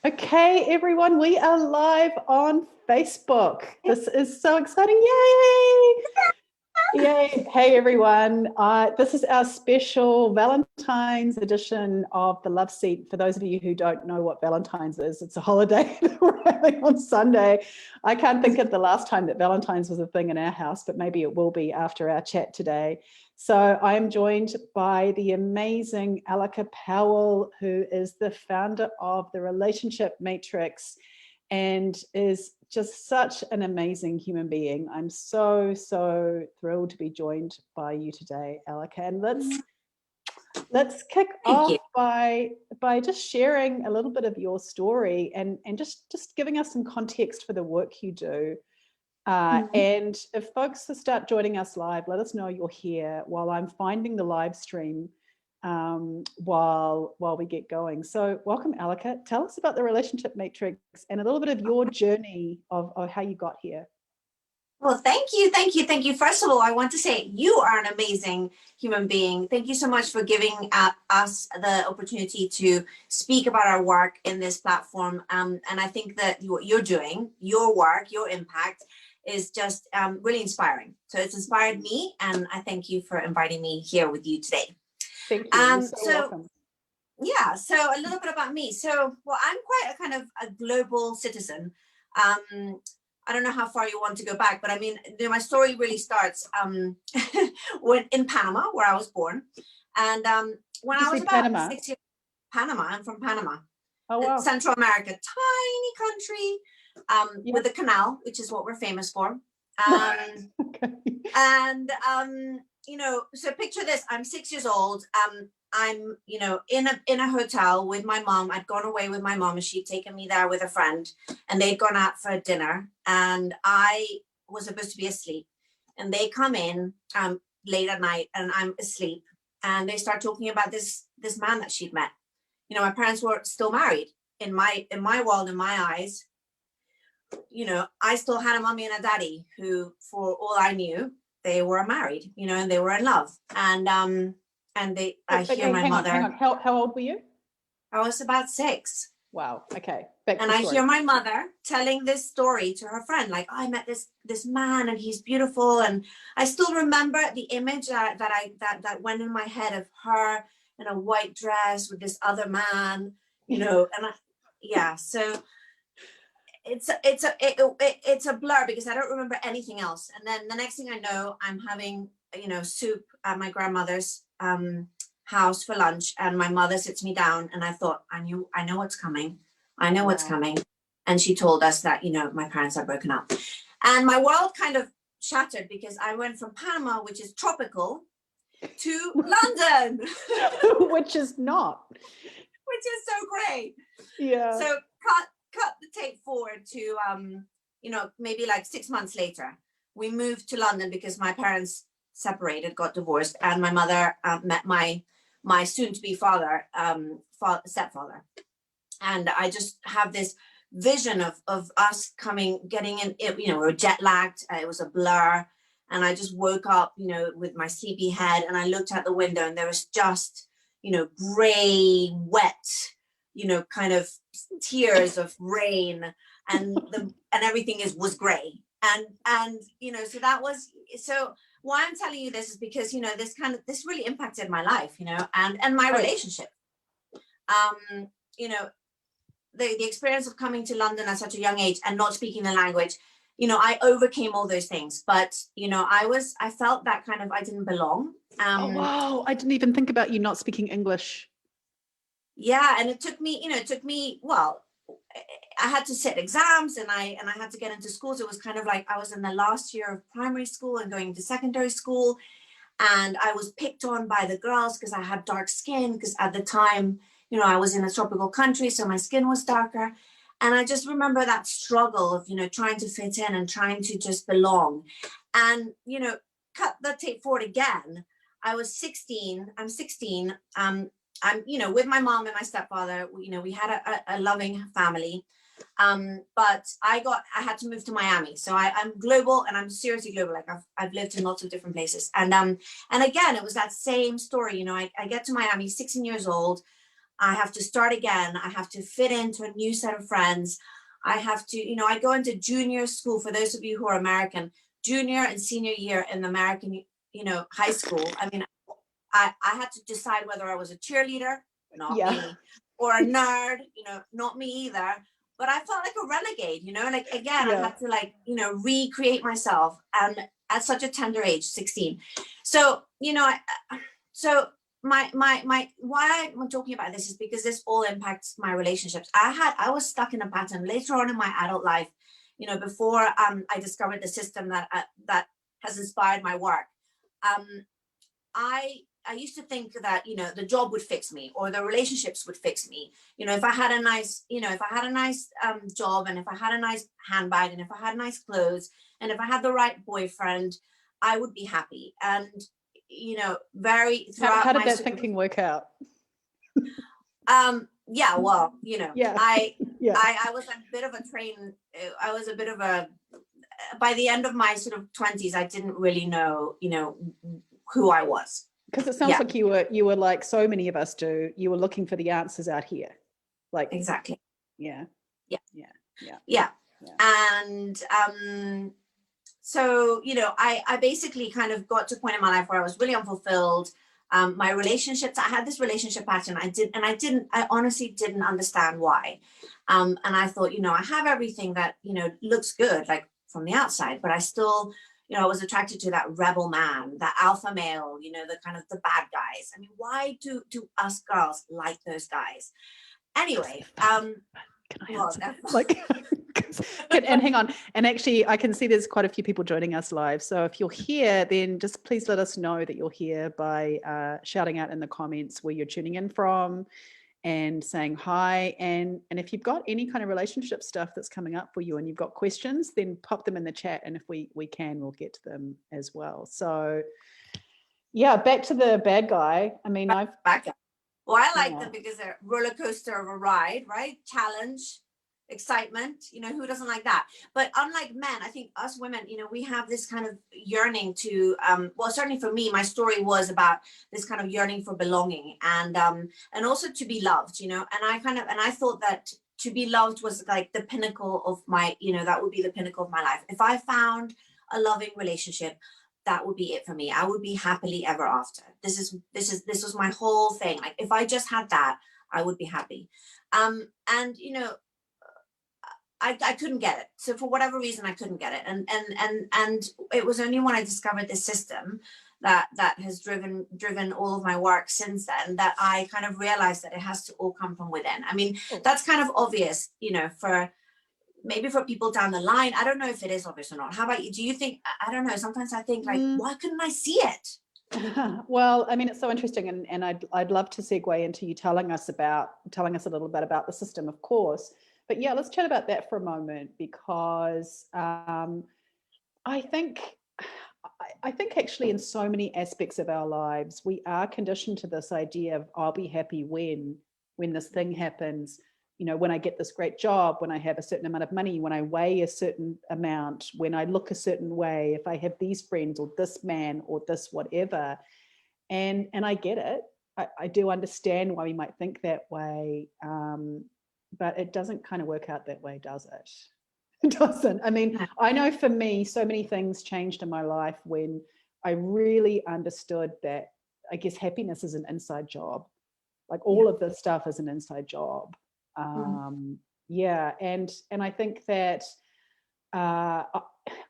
Okay, everyone, we are live on Facebook. This is so exciting. Yay! Yay. Hey, everyone. This is our special Valentine's edition of the Love Seat. For those of you who don't know what Valentine's is, it's a holiday that we're having on Sunday. I can't think of the last time that Valentine's was a thing in our house, but maybe it will be after our chat today. So I am joined by the amazing Aleka Powell, who is the founder of the RelationshipMatrix and is just such an amazing human being. I'm so thrilled to be joined by you today, Aleka. And let's kick off by just sharing a little bit of your story and just giving us some context for the work you do. And if folks start joining us live, let us know you're here while I'm finding the live stream while we get going. So welcome, Aleka. Tell us about the RelationshipMatrix and a little bit of your journey of how you got here. Well, thank you. First of all, I want to say you are an amazing human being. Thank you so much for giving us the opportunity to speak about our work in this platform. And I think that what you're doing, your work, your impact is just really inspiring. So it's inspired me, and I thank you for inviting me here with you today. Thank you. You're so welcome. Yeah, so a little bit about me. So, well, I'm quite a kind of a global citizen. I don't know how far you want to go back, but I mean, my story really starts when in Panama, where I was born. And when I was about 6 years, Panama, I'm from Panama. Oh, wow. Central America, tiny country with a canal, which is what we're famous for. Okay. And, you know, so picture this, I'm 6 years old. I'm, you know, in a hotel with my mom. I'd gone away with my mom and she'd taken me there with a friend and they'd gone out for dinner and I was supposed to be asleep and they come in late at night and I'm asleep and they start talking about this man that she'd met. You know, my parents were still married. In my world, in my eyes, you know, I still had a mommy and a daddy who, for all I knew, they were married, you know, and they were in love. And I hear my mother. Hang on. How old were you? I was about 6. Wow. Okay. And I hear my mother telling this story to her friend, like, oh, I met this man and he's beautiful. And I still remember the image that went in my head of her in a white dress with this other man, you know, and so it's a blur because I don't remember anything else. And then the next thing I know, I'm having, you know, soup at my grandmother's house for lunch, and my mother sits me down, and I thought, I know what's coming. I know what's coming. And she told us that, you know, my parents are broken up, and my world kind of shattered because I went from Panama, which is tropical, to London, which is not, which is so great. Yeah. So cut the tape forward to you know, maybe like 6 months later, we moved to London because my parents separated, got divorced, and my mother met my soon-to-be stepfather. And I just have this vision of us getting in, you know, we were jet lagged, it was a blur, and I just woke up, you know, with my sleepy head, and I looked out the window and there was just, you know, gray, wet, you know, kind of tears of rain, and everything was gray. And you know, so that was, so why I'm telling you this is because, you know, this really impacted my life, you know, and my relationship. You know, the experience of coming to London at such a young age and not speaking the language, you know, I overcame all those things, but, you know, I felt that kind of, I didn't belong. Oh, wow. I didn't even think about you not speaking English. Yeah. And it took me, well, I had to sit exams and I had to get into schools. It was kind of like I was in the last year of primary school and going to secondary school. And I was picked on by the girls because I had dark skin, because at the time, you know, I was in a tropical country, so my skin was darker. And I just remember that struggle of, you know, trying to fit in and trying to just belong. And, you know, cut the tape forward again. I was 16. I'm 16. I'm, you know, with my mom and my stepfather, you know, we had a loving family. But I had to move to Miami. So I'm global, and I'm seriously global. Like I've lived in lots of different places. And again, it was that same story. You know, I get to Miami, 16 years old. I have to start again. I have to fit into a new set of friends. I have to, you know, I go into junior school. For those of you who are American, junior and senior year in the American, you know, high school. I mean, I had to decide whether I was a cheerleader, not me, or a nerd, you know, not me either. But I felt like a renegade, you know, like, again, I had to, like, you know, recreate myself, and at such a tender age, 16. So, you know, so my why I'm talking about this is because this all impacts my relationships. I was stuck in a pattern later on in my adult life, you know, before I discovered the system that has inspired my work. I used to think that, you know, the job would fix me, or the relationships would fix me. You know, if I had a nice, you know, if I had a nice job, and if I had a nice handbag, and if I had nice clothes, and if I had the right boyfriend, I would be happy. And, you know, how did that thinking work out? Yeah, well, you know, I was a bit of a by the end of my sort of 20s, I didn't really know, you know, who I was. Because it sounds like you were like so many of us do. You were looking for the answers out here, like exactly. Yeah. And so, you know, I basically kind of got to a point in my life where I was really unfulfilled. My relationships, I had this relationship pattern. I honestly didn't understand why. And I thought, you know, I have everything that, you know, looks good, like from the outside, but I still, you know, I was attracted to that rebel man, that alpha male, you know, the kind of the bad guys. I mean, why do us girls like those guys? Anyway, can I answer? Like, and hang on, and actually I can see there's quite a few people joining us live, so if you're here, then just please let us know that you're here by shouting out in the comments where you're tuning in from and saying hi. And if you've got any kind of relationship stuff that's coming up for you and you've got questions, then pop them in the chat, and if we can, we'll get to them as well. So yeah, back to the bad guy. I mean, well, I like them because they're roller coaster of a ride, right? Challenge, excitement, you know, who doesn't like that? But unlike men, I think us women, you know, we have this kind of yearning to, well, certainly for me, my story was about this kind of yearning for belonging, and also to be loved, you know, and I thought that to be loved was like the pinnacle of my, you know, that would be the pinnacle of my life. If I found a loving relationship, that would be it for me. I would be happily ever after. This was my whole thing. Like, if I just had that, I would be happy. And, you know, I couldn't get it. So for whatever reason, I couldn't get it. And it was only when I discovered this system that has driven all of my work since then, that I kind of realized that it has to all come from within. I mean, that's kind of obvious, you know, maybe for people down the line. I don't know if it is obvious or not. How about you? Do you think, I don't know, sometimes I think, like, why couldn't I see it? Well, I mean, it's so interesting, and I'd love to segue into you telling us a little bit about the system, of course. But yeah, let's chat about that for a moment, because I think actually in so many aspects of our lives, we are conditioned to this idea of, I'll be happy when this thing happens, you know, when I get this great job, when I have a certain amount of money, when I weigh a certain amount, when I look a certain way, if I have these friends or this man or this whatever. And I get it. I do understand why we might think that way. But it doesn't kind of work out that way, does it? It doesn't. I mean, I know for me, so many things changed in my life when I really understood that, I guess, happiness is an inside job. Like, all of this stuff is an inside job. Yeah. And I think that, I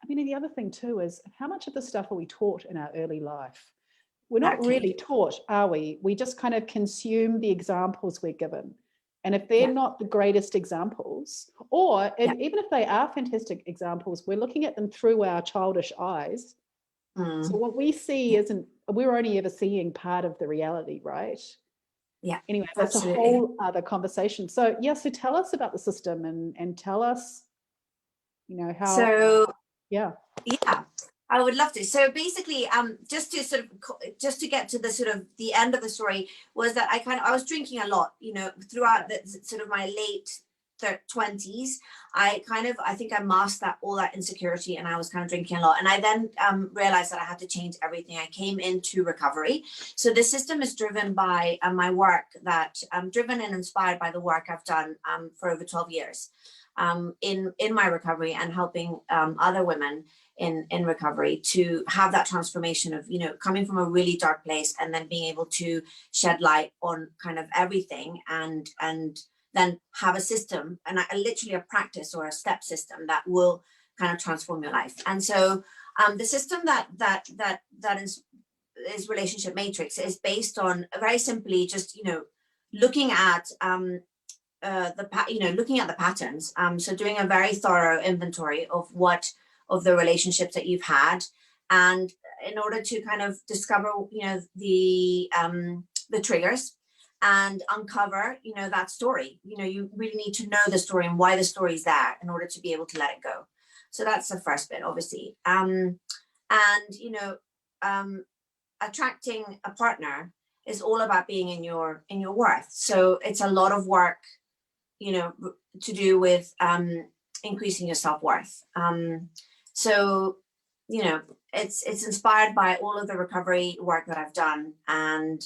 mean, the other thing too is, how much of this stuff are we taught in our early life? We're not really taught, are we? We just kind of consume the examples we're given. And if they're not the greatest examples, or even if they are fantastic examples, we're looking at them through our childish eyes. So what we see we're only ever seeing part of the reality, right? Yeah. Anyway, that's a whole other conversation. So so tell us about the system, and tell us, you know, how. So yeah, I would love to. So basically, just to get to the sort of the end of the story, was that I was drinking a lot, you know, throughout the sort of my late 20s, I think I masked all that insecurity, and I was kind of drinking a lot. And I then realized that I had to change everything. I came into recovery. So the system is driven by my work, that driven and inspired by the work I've done for over 12 years in my recovery, and helping other women in recovery to have that transformation of, coming from a really dark place and then being able to shed light on kind of everything, and then have a system, and literally a practice or a step system that will kind of transform your life. And so the system that is Relationship Matrix is based on, very simply, just looking at looking at the patterns. So doing a very thorough inventory of the relationships that you've had, and in order to kind of discover the triggers, and uncover that story. You really need to know the story and why the story is there in order to be able to let it go. So that's the first bit, obviously. Attracting a partner is all about being in your worth. So it's a lot of work to do with increasing your self-worth. So it's inspired by all of the recovery work that I've done. And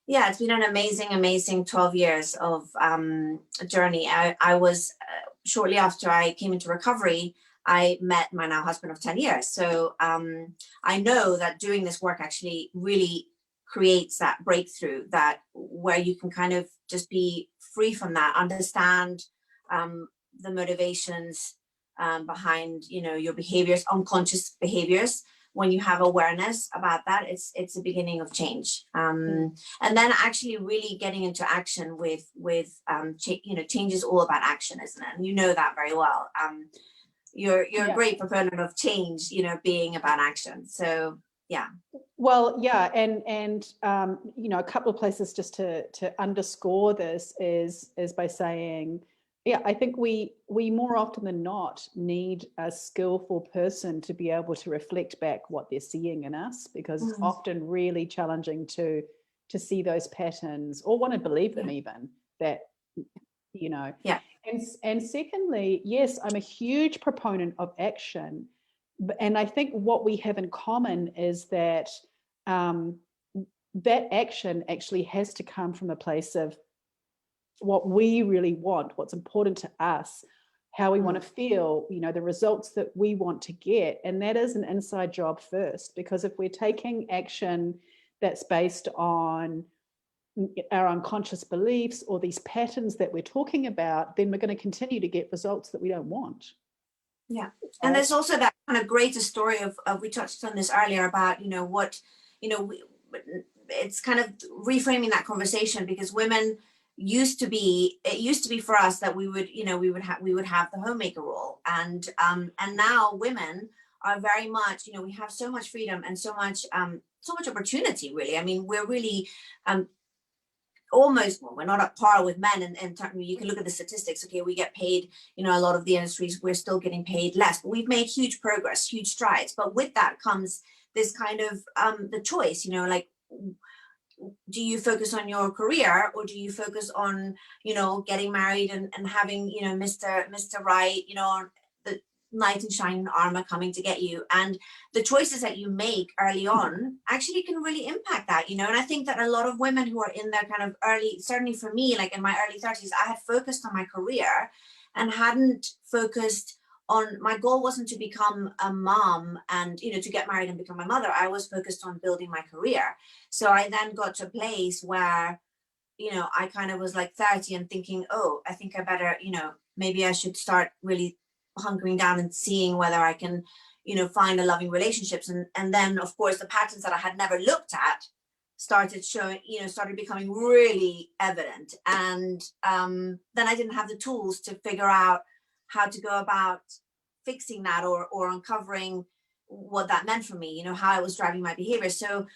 it's been an amazing 12 years of journey. I was shortly after I came into recovery, I met my now husband of 10 years. So I know that doing this work actually really creates that breakthrough, that where you can kind of just be free from that, understand the motivations behind your behaviors, unconscious behaviors. When you have awareness about that, it's the beginning of change. And then actually really getting into action with change is all about action, isn't it? And you know that very well. You're a great proponent of change, being about action. So yeah. Well, yeah, and a couple of places just to underscore this is by saying, I think we more often than not need a skillful person to be able to reflect back what they're seeing in us, because it's often really challenging to see those patterns, or want to believe them even, that And secondly, yes, I'm a huge proponent of action, and I think what we have in common is that that action actually has to come from a place of what we really want, what's important to us, how we want to feel, the results that we want to get. And that is an inside job first, because if we're taking action that's based on our unconscious beliefs or these patterns that we're talking about, then we're going to continue to get results that we don't want. Yeah. And there's also that kind of greater story of we touched on this earlier about, it's kind of reframing that conversation, because women used to be for us that we would have the homemaker role, and now women are very much, we have so much freedom and so much opportunity, really. I mean, we're really almost, we're not at par with men, and you can look at the statistics. Okay, we get paid, a lot of the industries, we're still getting paid less, but we've made huge progress, huge strides. But with that comes this kind of the choice, like, do you focus on your career, or do you focus on getting married and having Mr. Right, the knight in shining armor coming to get you? And the choices that you make early on actually can really impact that, and I think that a lot of women who are in their kind of early, certainly for me, like in my early 30s, I had focused on my career and hadn't focused on, my goal wasn't to become a mom and to get married and become a mother. I was focused on building my career. So I then got to a place where I kind of was like 30 and thinking, oh, I think I better, maybe I should start really hunkering down and seeing whether I can find a loving relationships. And then of course the patterns that I had never looked at started showing, started becoming really evident. And then I didn't have the tools to figure out how to go about fixing that or uncovering what that meant for me, how it was driving my behavior. So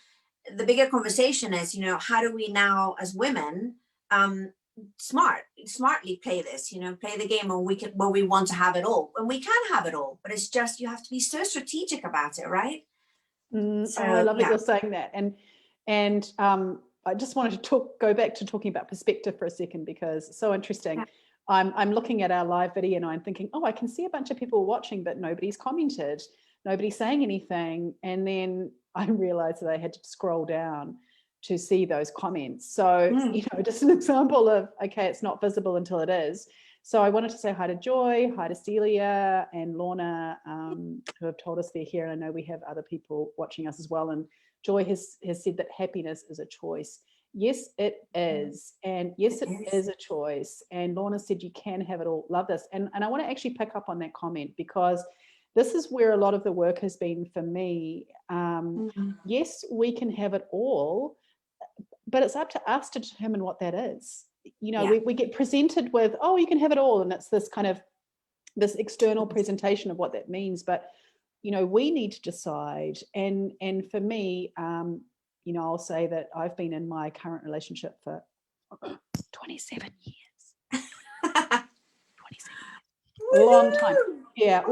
the bigger conversation is, how do we now as women smartly play this, play the game where we want to have it all, and we can have it all, but it's just, you have to be so strategic about it, right? So I love that you're saying that. And I just wanted to go back to talking about perspective for a second, because it's so interesting. Yeah. I'm looking at our live video and I'm thinking, oh, I can see a bunch of people watching, but nobody's commented, nobody's saying anything. And then I realized that I had to scroll down to see those comments. So, you know, just an example of, okay, it's not visible until it is. So I wanted to say hi to Joy, hi to Celia and Lorna, who have told us they're here. And I know we have other people watching us as well. And Joy has said that happiness is a choice. Yes, it is. And yes, it is a choice. And Lorna said you can have it all. Love this. And I want to actually pick up on that comment, because this is where a lot of the work has been for me. Yes, we can have it all, but it's up to us to determine what that is. You know, we get presented with, oh, you can have it all. And it's this kind of this external presentation of what that means. But, you know, we need to decide. And for me, you know, I'll say that I've been in my current relationship for 27 years. 27 years. A long time. Yeah, awesome.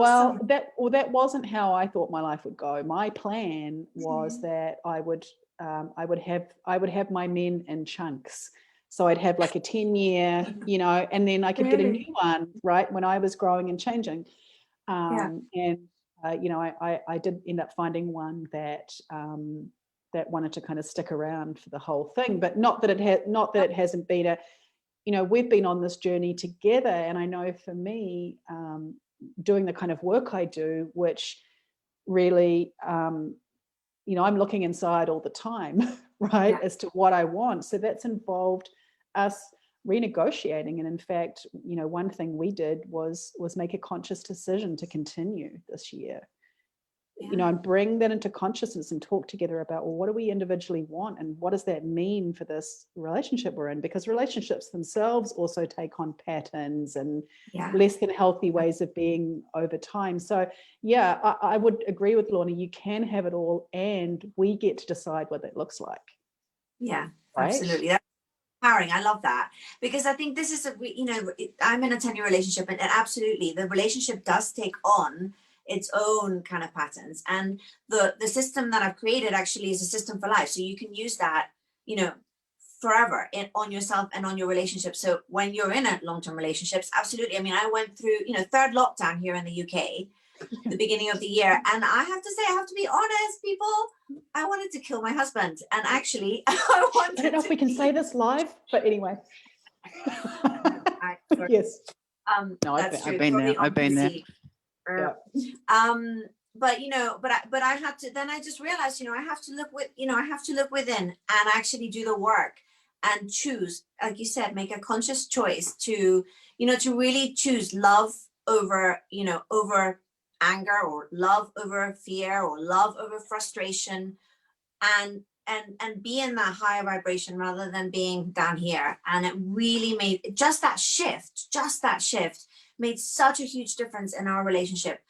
well, that wasn't how I thought my life would go. My plan was that I would have my men in chunks. So I'd have like a 10-year, you know, and then I could get a new one, right, when I was growing and changing. And you know, I did end up finding one that that wanted to kind of stick around for the whole thing, but not that it hasn't been a, you know, we've been on this journey together. And I know for me, doing the kind of work I do, which really, you know, I'm looking inside all the time, right, as to what I want. So that's involved us renegotiating. And in fact, you know, one thing we did was make a conscious decision to continue this year. You know, and bring that into consciousness and talk together about, well, what do we individually want and what does that mean for this relationship we're in? Because relationships themselves also take on patterns and less than healthy ways of being over time. So yeah, I would agree with Lorna, you can have it all and we get to decide what that looks like. Yeah, right? Absolutely. That's empowering. I love that, because I think this is you know, I'm in a 10-year relationship, and absolutely the relationship does take on its own kind of patterns, and the system that I've created actually is a system for life, so you can use that, you know, forever on yourself and on your relationship. So when you're in a long-term relationships, absolutely. I mean, I went through, you know, third lockdown here in the UK, the beginning of the year, and I have to say, I have to be honest, people, I wanted to kill my husband. And actually, I don't know if we can say this live, but anyway. Yes. No, that's true. I've been there. But you know, but I had to, then I just realized, you know, I have to look within and actually do the work and choose, like you said, make a conscious choice to, you know, to really choose love over, you know, over anger, or love over fear, or love over frustration, and be in that higher vibration rather than being down here. And it really made just that shift made such a huge difference in our relationship,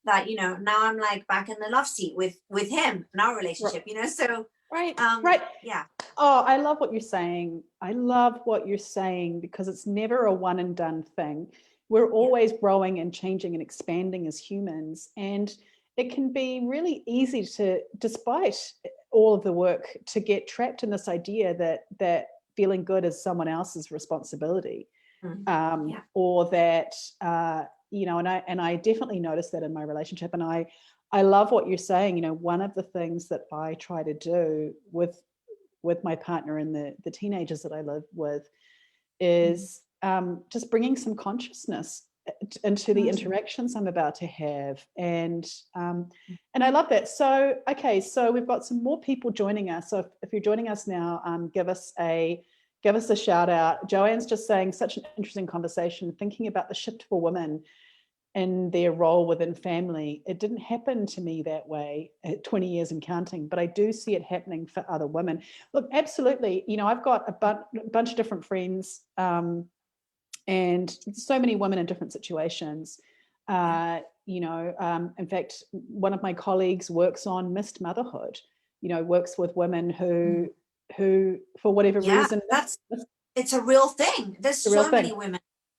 that, you know, now I'm like back in the love seat with him in our relationship, you know, so right. Yeah. Oh, I love what you're saying. I love what you're saying, because it's never a one and done thing. We're always growing and changing and expanding as humans. And it can be really easy to, despite all of the work, to get trapped in this idea that feeling good is someone else's responsibility. Or that, you know, and I definitely noticed that in my relationship. And I love what you're saying. You know, one of the things that I try to do with my partner and the teenagers that I live with is just bringing some consciousness into the interactions I'm about to have. And I love that. So, okay, so we've got some more people joining us. So if you're joining us now, give us a shout out. Joanne's just saying, such an interesting conversation, thinking about the shift for women and their role within family. It didn't happen to me that way at 20 years and counting, but I do see it happening for other women. Look, absolutely. You know, I've got a bunch of different friends, and so many women in different situations. You know, in fact, one of my colleagues works on missed motherhood, you know, works with women who for whatever reason, it's a real thing. There's so many women.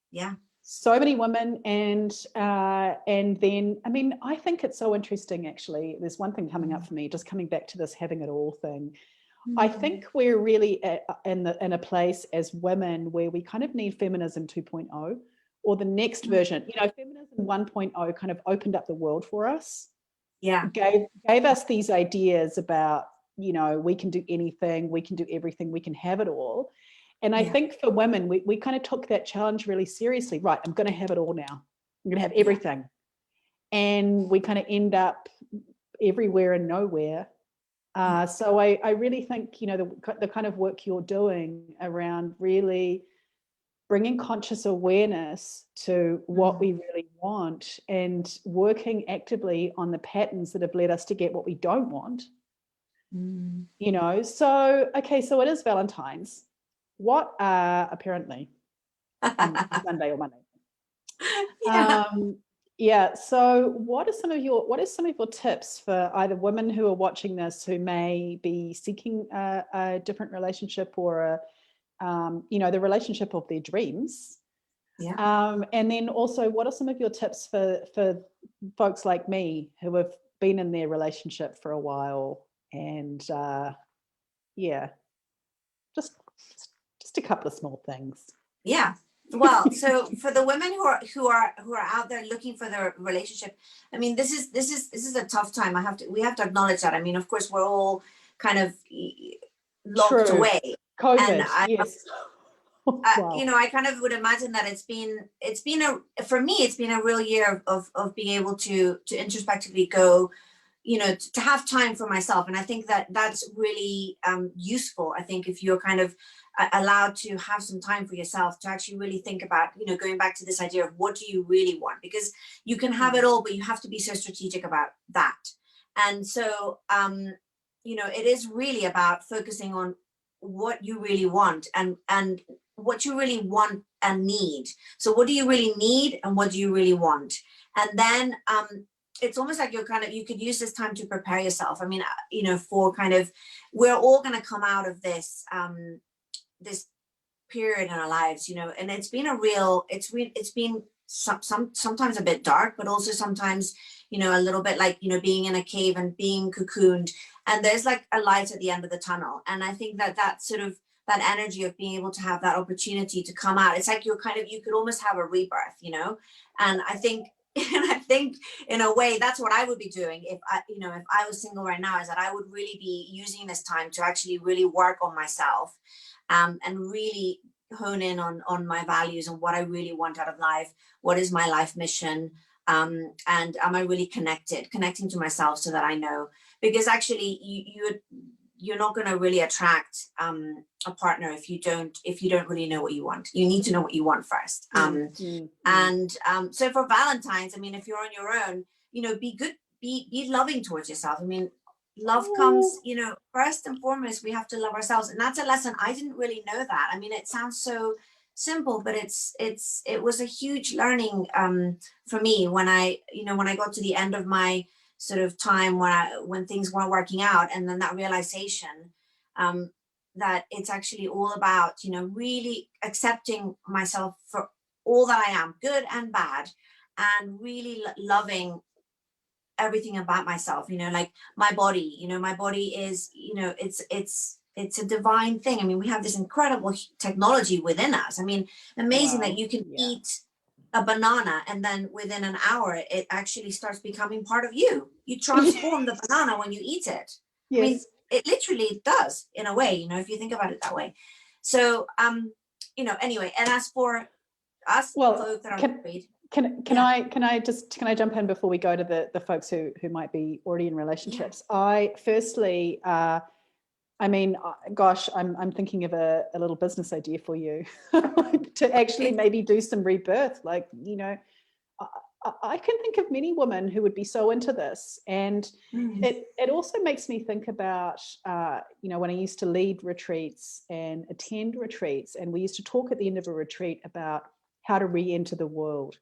Yeah. So many women. And then, I mean, I think it's so interesting, actually. There's one thing coming up for me, just coming back to this having it all thing. I think we're really in a place as women where we kind of need feminism 2.0 or the next version. You know, feminism 1.0 kind of opened up the world for us. Yeah. Gave us these ideas about, you know, we can do anything, we can do everything, we can have it all. And I think for women, we kind of took that challenge really seriously. Right, I'm going to have it all now. I'm going to have everything. And we kind of end up everywhere and nowhere. So I really think, you know, the kind of work you're doing around really bringing conscious awareness to what we really want and working actively on the patterns that have led us to get what we don't want. You know, so, okay, so it is Valentine's. What are apparently Sunday or Monday? So what are some of your tips for either women who are watching this who may be seeking a different relationship or you know, the relationship of their dreams? And then also, what are some of your tips for folks like me who have been in their relationship for a while and just a couple of small things. Well, so for the women who are out there looking for their relationship, I mean, this is a tough time. We have to acknowledge that. I mean, of course, we're all kind of locked away. COVID, yes. Wow. You know, I kind of would imagine that it's been for me, it's been a real year of being able to introspectively go, you know, to have time for myself. And I think that that's really useful. I think if you're kind of allowed to have some time for yourself to actually really think about, you know, going back to this idea of what do you really want, because you can have it all, but you have to be so strategic about that. And so, you know, it is really about focusing on what you really want and what you really want and need. So what do you really need and what do you really want? And then it's almost like you could use this time to prepare yourself. I mean, you know, for kind of, we're all going to come out of this this period in our lives, you know, and it's been sometimes a bit dark, but also sometimes, you know, a little bit like, you know, being in a cave and being cocooned, and there's like a light at the end of the tunnel. And I think that sort of that energy of being able to have that opportunity to come out, it's like you could almost have a rebirth, you know. And I think in a way that's what I would be doing if I was single right now, is that I would really be using this time to actually really work on myself and really hone in on my values and what I really want out of life. What is my life mission? And am I really connecting to myself so that I know, because actually you're not going to really attract a partner if you don't really know what you want. You need to know what you want first. And so for Valentine's, I mean, if you're on your own, you know, be good, be loving towards yourself. I mean, love comes, you know, first and foremost, we have to love ourselves. And that's a lesson. I didn't really know that. I mean, it sounds so simple, but it was a huge learning for me when I got to the end of my sort of time when things weren't working out, and then that realization that it's actually all about, you know, really accepting myself for all that I am, good and bad, and really loving everything about myself, you know, like my body, you know, my body is, you know, it's a divine thing. I mean, we have this incredible technology within us. I mean, amazing that you can eat a banana and then within an hour it actually starts becoming part of you. You transform the banana when you eat it. Yes. I mean, it literally does, in a way, you know, if you think about it that way. So you know, anyway, and as for us, folks that are married, can I jump in before we go to the folks who might be already in relationships? I firstly I mean, gosh, I'm thinking of a little business idea for you to actually maybe do some rebirth. Like, you know, I can think of many women who would be so into this. And it also makes me think about, you know, when I used to lead retreats and attend retreats, and we used to talk at the end of a retreat about how to re-enter the world.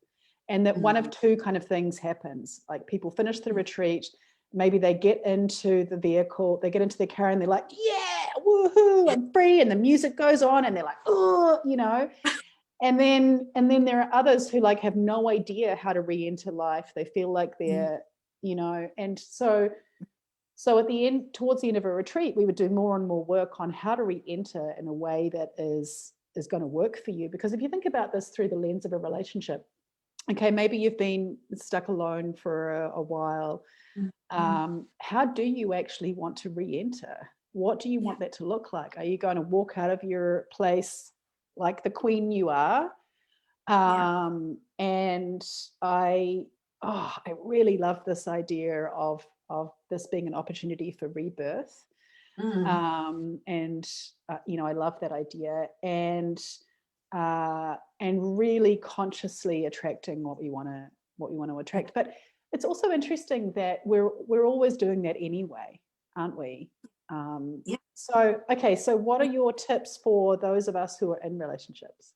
And that one of two kind of things happens. Like, people finish the retreat, maybe they get into the vehicle, they get into their car and they're like, yeah, woohoo, I'm free. And the music goes on and they're like, oh, you know. And then there are others who like have no idea how to re-enter life. They feel like they're, you know, and so So at the end, towards the end of a retreat, we would do more and more work on how to re-enter in a way that is going to work for you. Because if you think about this through the lens of a relationship, okay, maybe you've been stuck alone for a while. How do you actually want to re-enter? What do you want that to look like? Are you going to walk out of your place like the queen you are? And I really love this idea of this being an opportunity for rebirth. And I love that idea, and really consciously attracting what we want to attract. But it's also interesting that we're always doing that anyway, aren't we? So what are your tips for those of us who are in relationships?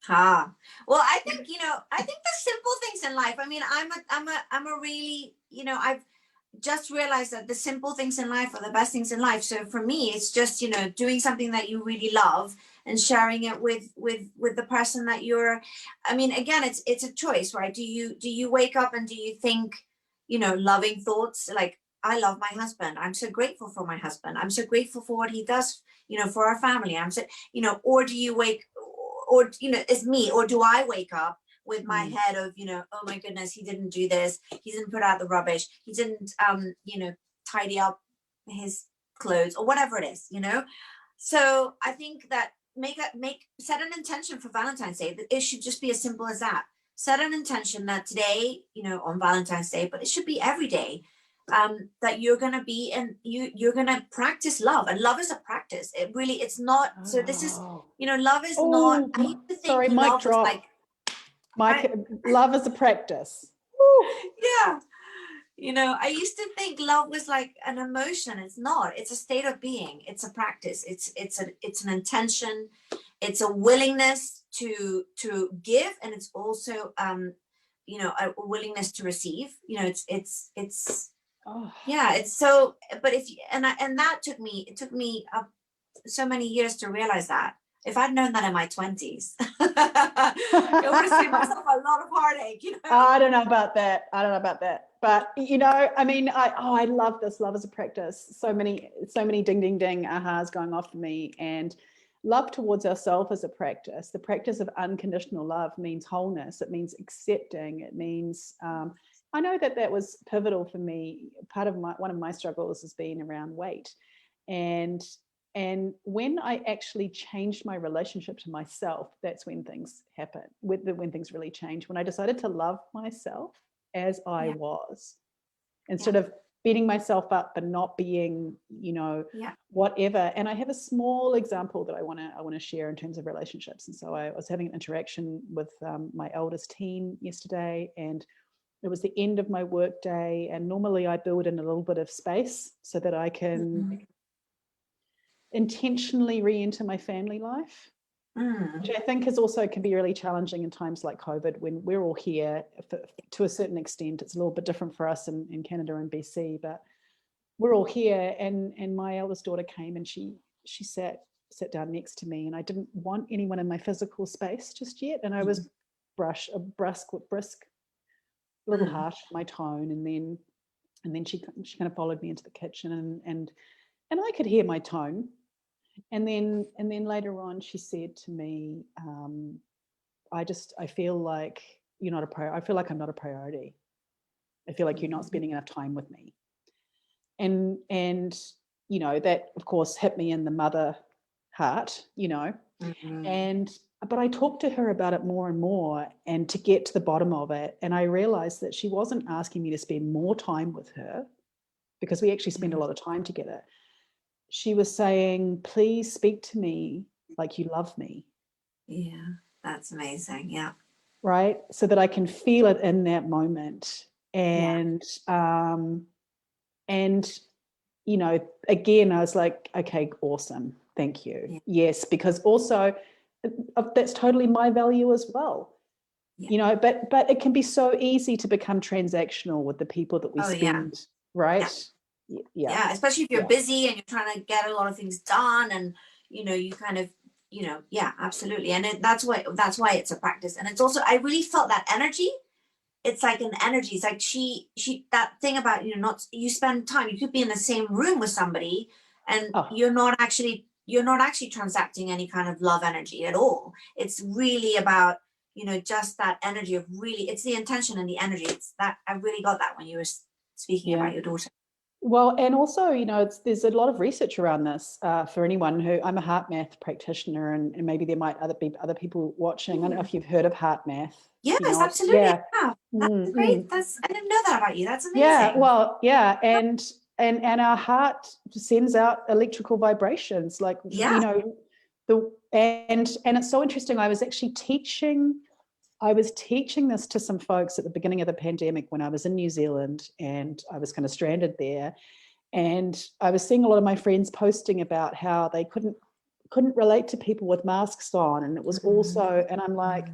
Well, I think the simple things in life. I mean, I'm a really, I've just realized that the simple things in life are the best things in life. So for me, it's just, doing something that you really love and sharing it with the person that you're, I mean, again, it's a choice, right? Do you wake up and do you think, loving thoughts like, I love my husband. I'm so grateful for my husband. I'm so grateful for what he does, for our family. I'm so, or do you it's me, or do I wake up with my head of, oh my goodness, he didn't do this. He didn't put out the rubbish. He didn't, tidy up his clothes or whatever it is, So I think that set an intention for Valentine's Day. It should just be as simple as that. Set an intention that today, on Valentine's Day, but it should be every day, that you're going to be, and you're going to practice love. And love is a practice. It's not, so this is, love is not, I used to think sorry, love mic drop. Was like, love is a practice. Yeah. I used to think love was like an emotion. It's not. It's a state of being. It's a practice. It's an intention. It's a willingness to give, and it's also a willingness to receive. It's so. But that took me so many years to realize that. If I'd known that in my 20s, I would have saved myself a lot of heartache. I don't know about that. But I mean, I love this. Love is a practice. So many ding, ding, ding ahas going off for me. And love towards ourselves is a practice. The practice of unconditional love means wholeness. It means accepting. It means, I know that was pivotal for me. One of my struggles has been around weight. And when I actually changed my relationship to myself, that's when things happen, when things really change. When I decided to love myself as I was, instead of beating myself up and not being, whatever. And I have a small example that I want to share in terms of relationships. And so I was having an interaction with my eldest teen yesterday, and it was the end of my work day. And normally I build in a little bit of space so that I can intentionally re-enter my family life, which I think can be really challenging in times like COVID, when we're all here to a certain extent. It's a little bit different for us in Canada and BC, but we're all here. And my eldest daughter came, and she sat down next to me, and I didn't want anyone in my physical space just yet. And I was brisk, a little harsh in my tone, and then she kind of followed me into the kitchen, and I could hear my tone. And then later on, she said to me, I feel like you're not a priority. I feel like I'm not a priority. I feel like you're not spending enough time with me. And that of course hit me in the mother heart, but I talked to her about it more and more, and to get to the bottom of it. And I realized that she wasn't asking me to spend more time with her, because we actually spend a lot of time together. She was saying, please speak to me like you love me. Yeah, that's amazing. Yeah. Right. So that I can feel it in that moment. And, again, I was like, okay, awesome. Thank you. Yeah. Yes. Because also that's totally my value as well. Yeah. But it can be so easy to become transactional with the people that we spend. Right. Yeah. Yeah, especially if you're busy and you're trying to get a lot of things done, and you kind of absolutely. And that's why it's a practice. And it's also, I really felt that energy it's like an energy. It's like she that thing about, you know, not, you spend time, you could be in the same room with somebody and you're not actually transacting any kind of love energy at all. It's really about, you know, just that energy of really, it's the intention and the energy. It's that, I really got that when you were speaking about your daughter. Well, and also, you know, there's a lot of research around this for anyone who, I'm a heart math practitioner, and maybe there might be other people watching. I don't know if you've heard of heart math. Yes, you know, absolutely. Yeah. That's great. I didn't know that about you. That's amazing. Yeah, well, yeah, and our heart sends out electrical vibrations, like, you know, and it's so interesting. I was teaching this to some folks at the beginning of the pandemic when I was in New Zealand, and I was kind of stranded there, and I was seeing a lot of my friends posting about how they couldn't relate to people with masks on, and it was also, and I'm like,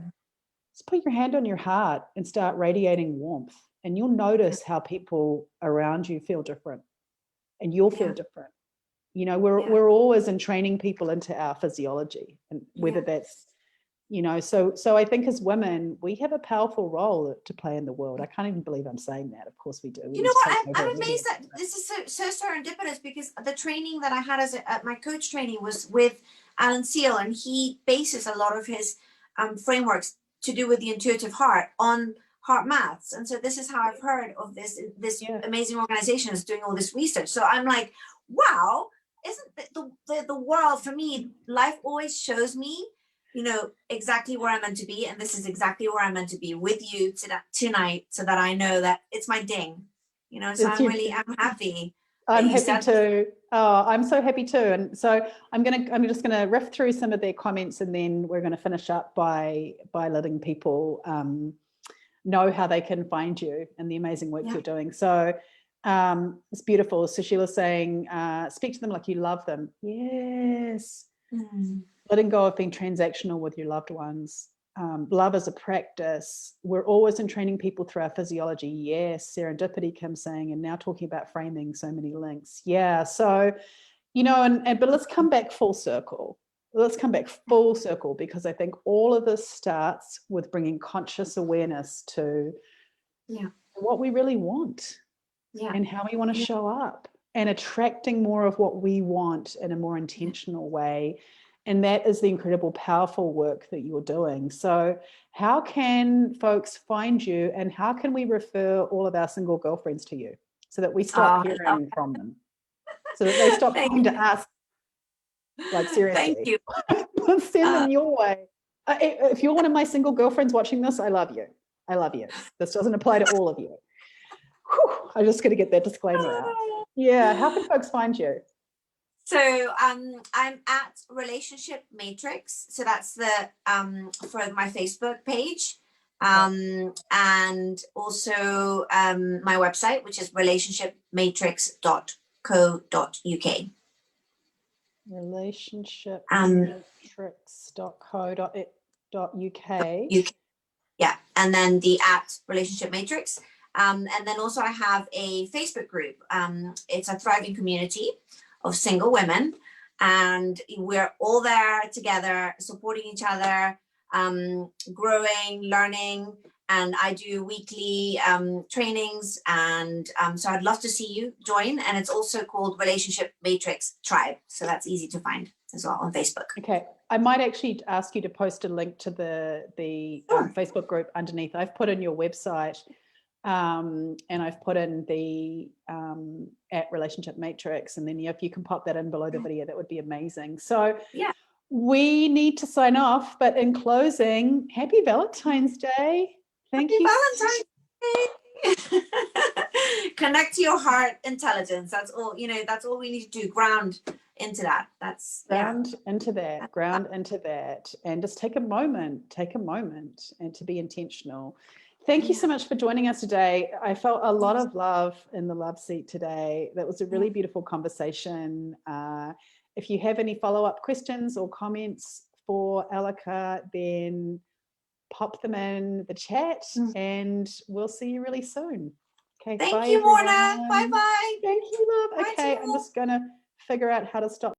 just put your hand on your heart and start radiating warmth, and you'll notice how people around you feel different, and you'll feel different. You know, we're always training people into our physiology, and whether that's, you know, so I think as women, we have a powerful role to play in the world. I can't even believe I'm saying that. Of course we do. You know what? I'm amazed that this is so serendipitous, because the training that I had at my coach training was with Alan Seal, and he bases a lot of his frameworks to do with the intuitive heart on heart maths. And so this is how I've heard of this amazing organization is doing all this research. So I'm like, wow, isn't the world, for me, life always shows me, you know, exactly where I'm meant to be. And this is exactly where I'm meant to be with you tonight, so that I know that it's my ding, you know, so I'm happy. I'm happy too. Oh, I'm so happy too. And so I'm just gonna riff through some of their comments, and then we're gonna finish up by letting people know how they can find you and the amazing work you're doing. So it's beautiful. So Sheila's saying, speak to them like you love them. Yes. Letting go of being transactional with your loved ones. Love is a practice. We're always training people through our physiology. Yes, serendipity, Kim saying, and now talking about framing, so many links. Yeah, so, you know, but let's come back full circle. Let's come back full circle, because I think all of this starts with bringing conscious awareness to what we really want and how we want to show up, and attracting more of what we want in a more intentional way. And that is the incredible, powerful work that you're doing. So how can folks find you, and how can we refer all of our single girlfriends to you, so that we stop hearing from them, so that they stop coming to us? Like, seriously. Thank you. Send them your way. If you're one of my single girlfriends watching this, I love you. I love you. This doesn't apply to all of you. Whew, I'm just going to get that disclaimer out. Yeah. How can folks find you? So I'm at RelationshipMatrix. So that's the for my Facebook page. And also my website, which is relationshipmatrix.co.uk. relationshipmatrix.co.uk. Yeah, and then the at Relationship Matrix. And then also I have a Facebook group. It's a thriving community of single women, and we're all there together, supporting each other, growing, learning, and I do weekly trainings, and so I'd love to see you join. And it's also called Relationship Matrix Tribe, so that's easy to find as well on Facebook. Okay, I might actually ask you to post a link to the Facebook group underneath. I've put in your website, and I've put in the at Relationship Matrix, and then if you can pop that in below the video, that would be amazing. So we need to sign off, but in closing, happy Valentine's Day. Thank you. Valentine's Day. Connect to your heart intelligence. That's all, you know, that's all we need to do. Ground into that. Ground into that, and just take a moment and to be intentional. Thank you so much for joining us today. I felt a lot of love in the love seat today. That was a really beautiful conversation. If you have any follow-up questions or comments for Aleka, then pop them in the chat, and we'll see you really soon. Okay, thank you, Morna. Bye-bye. Thank you, love. Okay, I'm just going to figure out how to stop